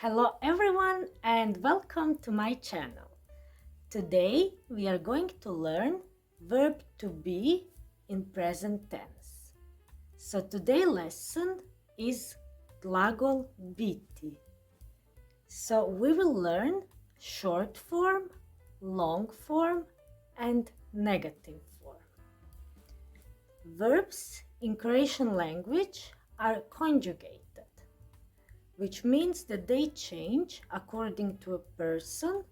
Hello everyone and welcome to my channel. Today we are going to learn verb to be in present tense. So today's lesson is glagol biti. So we will learn short form, long form and negative form. Verbs in Croatian language are conjugated, which means that they change according to a person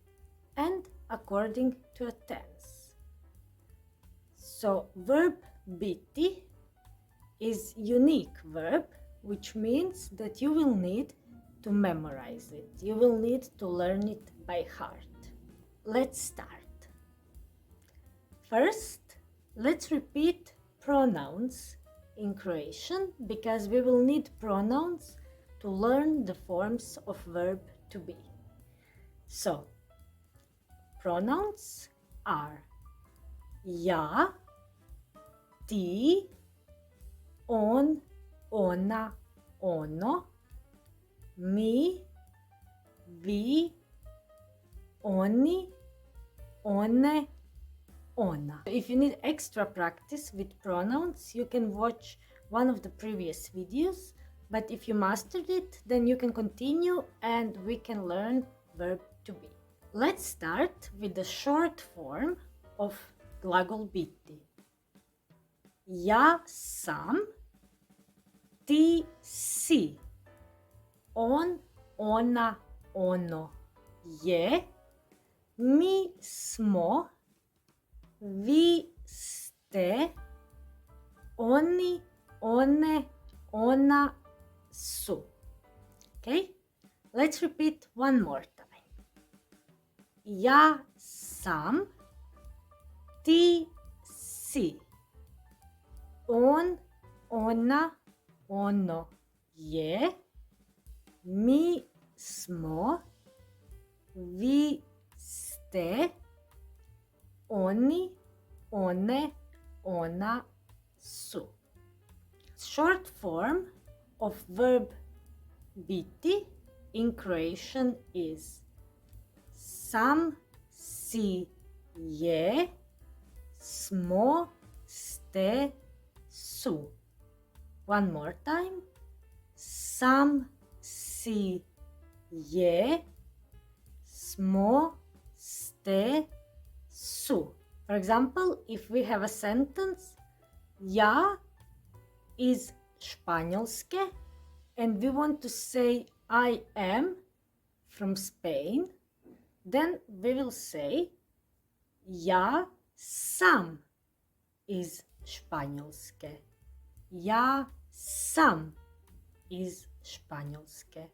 and according to a tense. So verb biti is unique verb, which means that you will need to memorize it. You will need to learn it by heart. Let's start. First, let's repeat pronouns in Croatian because we will need pronouns to learn the forms of verb to be. So, pronouns are ja, ti, on, ona, ono, mi, vi, oni, one, ona. If you need extra practice with pronouns, you can watch one of the previous videos. But if you mastered it, then you can continue and we can learn verb to be. Let's start with the short form of glagol biti. Ja sam, ti si. On, ona, ono je. Mi smo, vi ste. Oni, one, ona su. Okay, let's repeat one more time. Ja sam, ti si. On, ona, ono je. Mi smo, vi ste. Oni, one, ona su. Short form of verb biti in Croatian is sam, si, je, smo, ste, su. One more time. Sam, si, je, smo, ste, su. For example, if we have a sentence, ja is Španjolske, and we want to say I am from Spain, then we will say ja sam iz Španjolske. Ja sam iz Španjolske.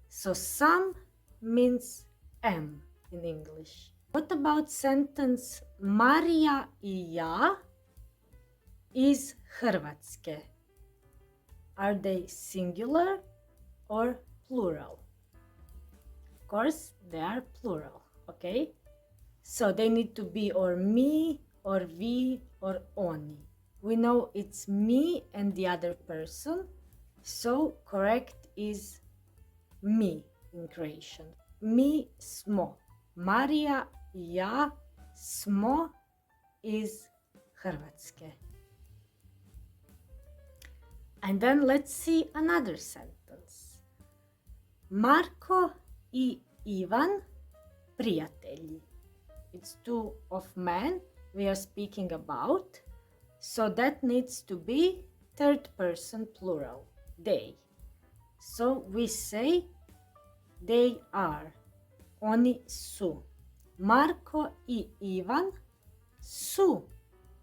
So sam means am in English. What about sentence Marija I ja iz Hrvatske? Are they singular or plural? Of course, they are plural, okay? So they need to be or me, or vi, or oni. We know it's me and the other person, so correct is mi in Croatian. Mi smo. Marija I ja smo iz Hrvatske. And then let's see another sentence. Marko I Ivan prijatelji. It's two of men we are speaking about. So that needs to be third person plural, they. So we say they are, oni su. Marko I Ivan su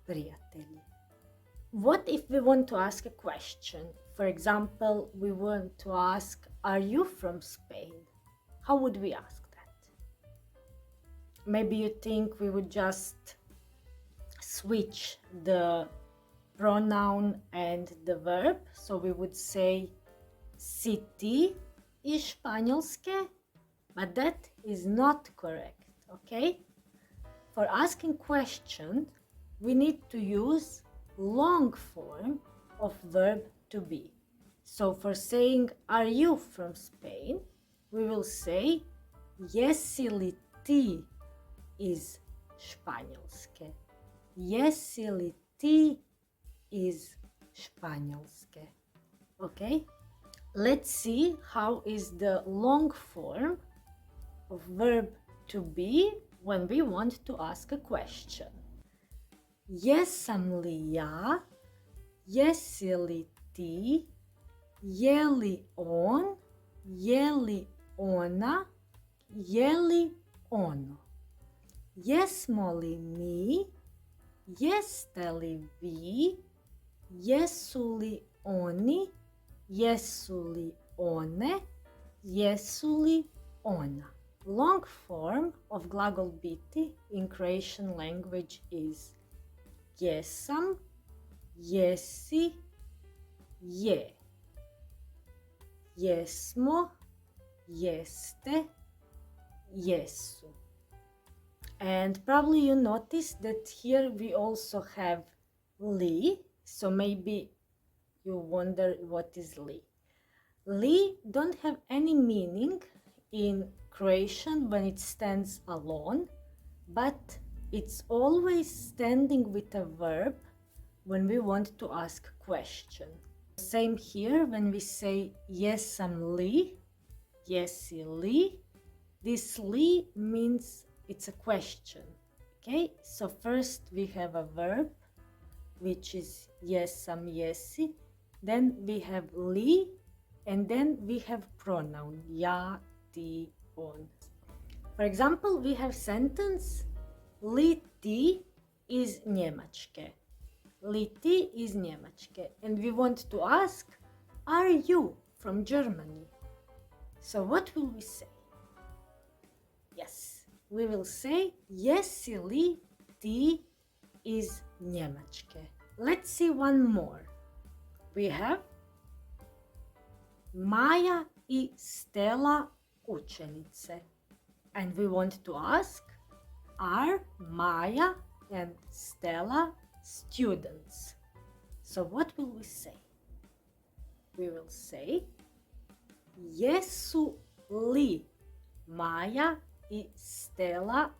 prijatelji. What if we want to ask a question? For example, we want to ask, are you from Spain? How would we ask that? Maybe you think we would just switch the pronoun and the verb. So we would say, si ti iz Španjolske, but that is not correct, okay? For asking questions, we need to use long form of verb to be. So for saying, are you from Spain? we will say jesi li ti iz Španjolske? Jesi li ti iz Španjolske? Okay? Let's see how is the long form of verb to be when we want to ask a question. Jesam li ja? Jesi li ti? Je li on? Je li ona? Je li ono? Jesmo li mi? Jeste li vi? Jesu li oni? Jesu li one? Jesu li ona? Long form of glagol biti in Croatian language is jesam, jesi, je. Jesmo, jeste, jesu. And probably you noticed that here we also have li, so maybe you wonder what is li. Li don't have any meaning in Croatian when it stands alone, but it's always standing with a verb when we want to ask question. Same here when we say jesam li, jesi li. This li means it's a question. Okay, so first we have a verb which is jesam, jesi, then we have li, and then we have pronoun ja, ti, on. For example, we have sentence li ti iz Njemačke. Li ti iz Njemačke. And we want to ask, are you from Germany? So what will we say? Yes, we will say jesi li ti iz Njemačke. Let's see one more. We have Maja I Stella učenice. And we want to ask, are Maja and Stella students? So what will we say? We will say, jesu li Maja I Stella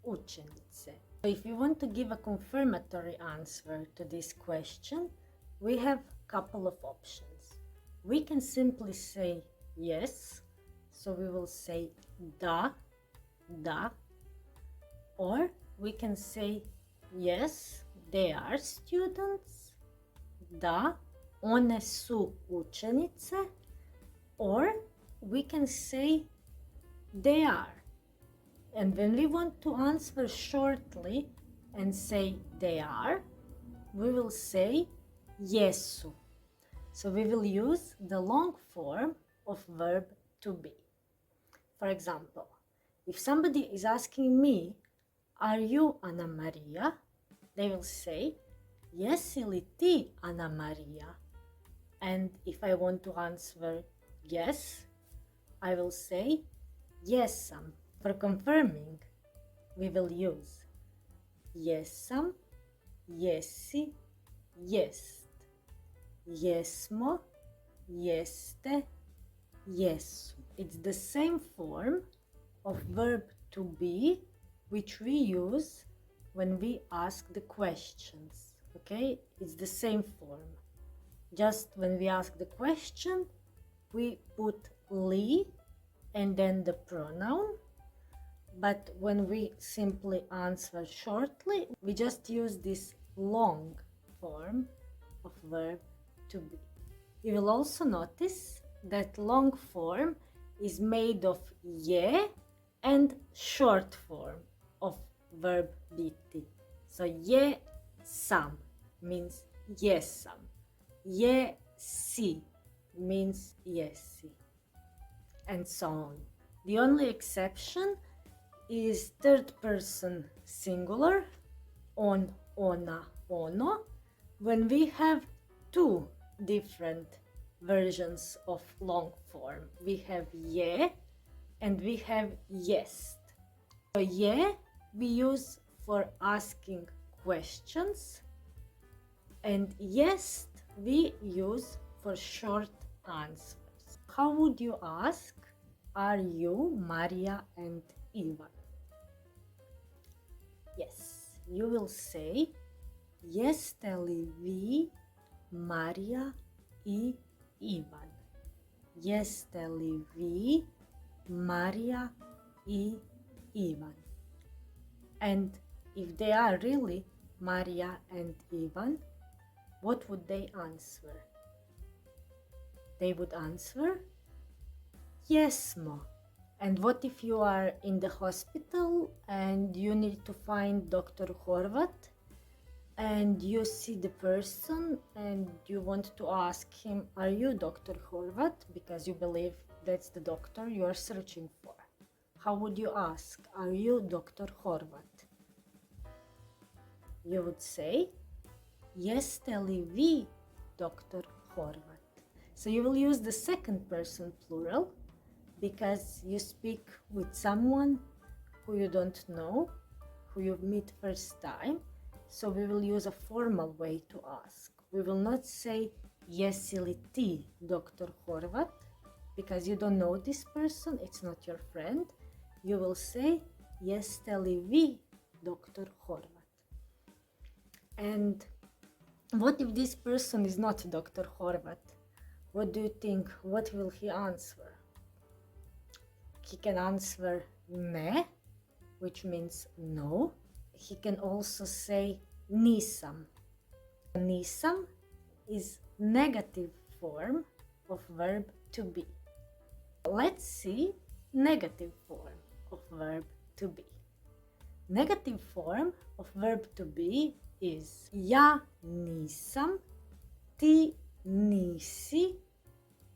učenice? So if you want to give a confirmatory answer to this question, we have a couple of options. We can simply say yes, so we will say da, da, or we can say yes, they are students, da, one su učenice, or we can say they are. And when we want to answer shortly and say they are, we will say jesu. So we will use the long form of verb to be. For example, if somebody is asking me, are you Anamaria? They will say, jesi li ti Anamaria? And if I want to answer yes, I will say jesam. For confirming, we will use jesam, jesi, jest. Jesmo, jeste, jesu. It's the same form of verb to be which we use when we ask the questions. Okay, it's the same form. Just when we ask the question, we put li and then the pronoun. But when we simply answer shortly, we just use this long form of verb to be. You will also notice that long form is made of je and short form of verb biti. So je sam means jesam. Je si means jesi. And so on. The only exception is third person singular, on, ona, ono, when we have two different versions of long form. We have je and we have jest. So je we use for asking questions, and jest we use for short answers. How would you ask, are you Maria and Ivan? Yes, you will say jeste li vi Maria I Ivan? Jeste li vi Maria I Ivan? And if they are really Maria and Ivan, what would they answer? They would answer jesmo. And what if you are in the hospital and you need to find Dr. Horvat and you see the person and you want to ask him, are you Dr. Horvat? Because you believe that's the doctor you are searching for. How would you ask, are you Dr. Horvat? You would say, jeste li vi Dr. Horvat? So you will use the second person plural because you speak with someone who you don't know, who you meet first time. So we will use a formal way to ask. We will not say jesi li ti Dr. Horvat because you don't know this person, it's not your friend. You will say jeste li vi Dr. Horvat? And what if this person is not Dr. Horvat? What do you think? What will he answer? He can answer ne, which means no. He can also say nisam. Nisam is negative form of verb to be. Let's see negative form of verb to be. Negative form of verb to be is ja nisam, ti nisi,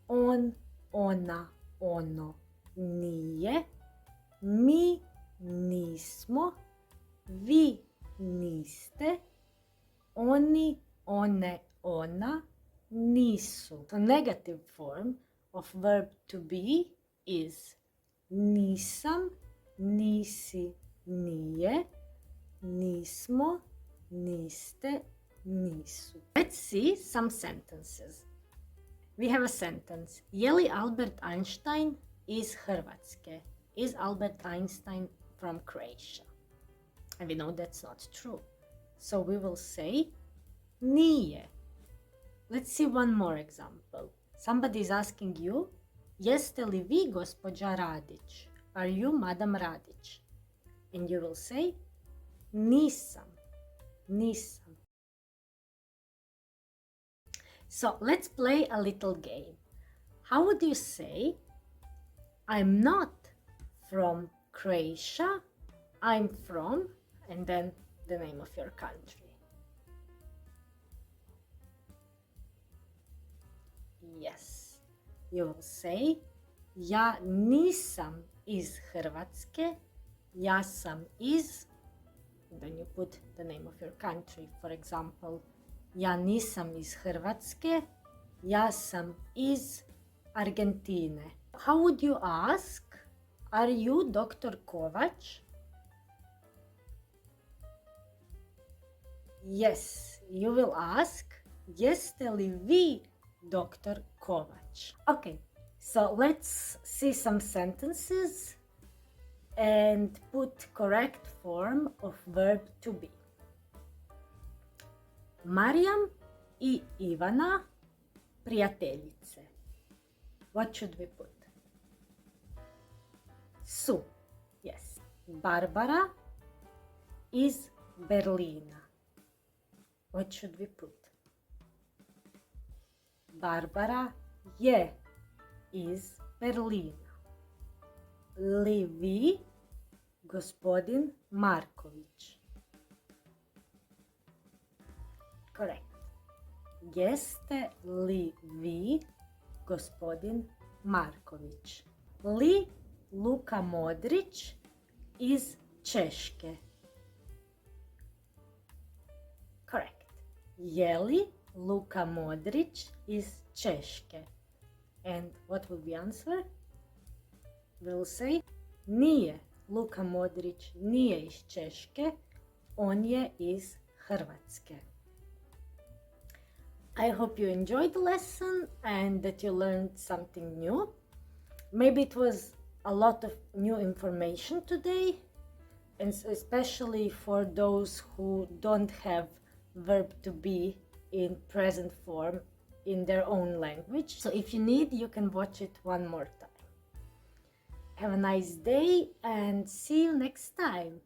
on, ona, ono nije, mi nismo, vi niste, oni, one, ona nisu. The negative form of verb to be is nisam, nisi, nije, nismo, niste, nisu. Let's see some sentences. We have a sentence. Je li Albert Einstein iz Hrvatske? Is Albert Einstein from Croatia? And we know that's not true. So we will say nije. Let's see one more example. Somebody is asking you, jeste li vi gospođa Radić? Are you Madam Radić? And you will say nisam, nisam. So let's play a little game. How would you say, I'm not from Croatia, I'm from, and then the name of your country. Yes, you will say, ja nisam iz Hrvatske, ja sam iz, then you put the name of your country. For example, ja nisam iz Hrvatske, ja sam iz Argentine. How would you ask, are you Dr. Kovač? Yes, you will ask, jeste li vi Dr. Kovač? Okay, so let's see some sentences and put correct form of verb to be. Marijam I Ivana prijateljice. What should we put? Su. Yes. Barbara iz Berlina. What should we put? Barbara je iz Berlina. Li vi gospodin Marković? Correct. Jeste li vi gospodin Marković? Li Luka Modrić iz Češke? Correct. Je li Luka Modrić iz Češke? And what will we answer? We'll say, nije Luka Modrić, nije iz Češke, on je iz Hrvatske. I hope you enjoyed the lesson and that you learned something new. Maybe it was a lot of new information today, and especially for those who don't have verb to be in present form in their own language. So if you need, you can watch it one more time. Have a nice day and see you next time.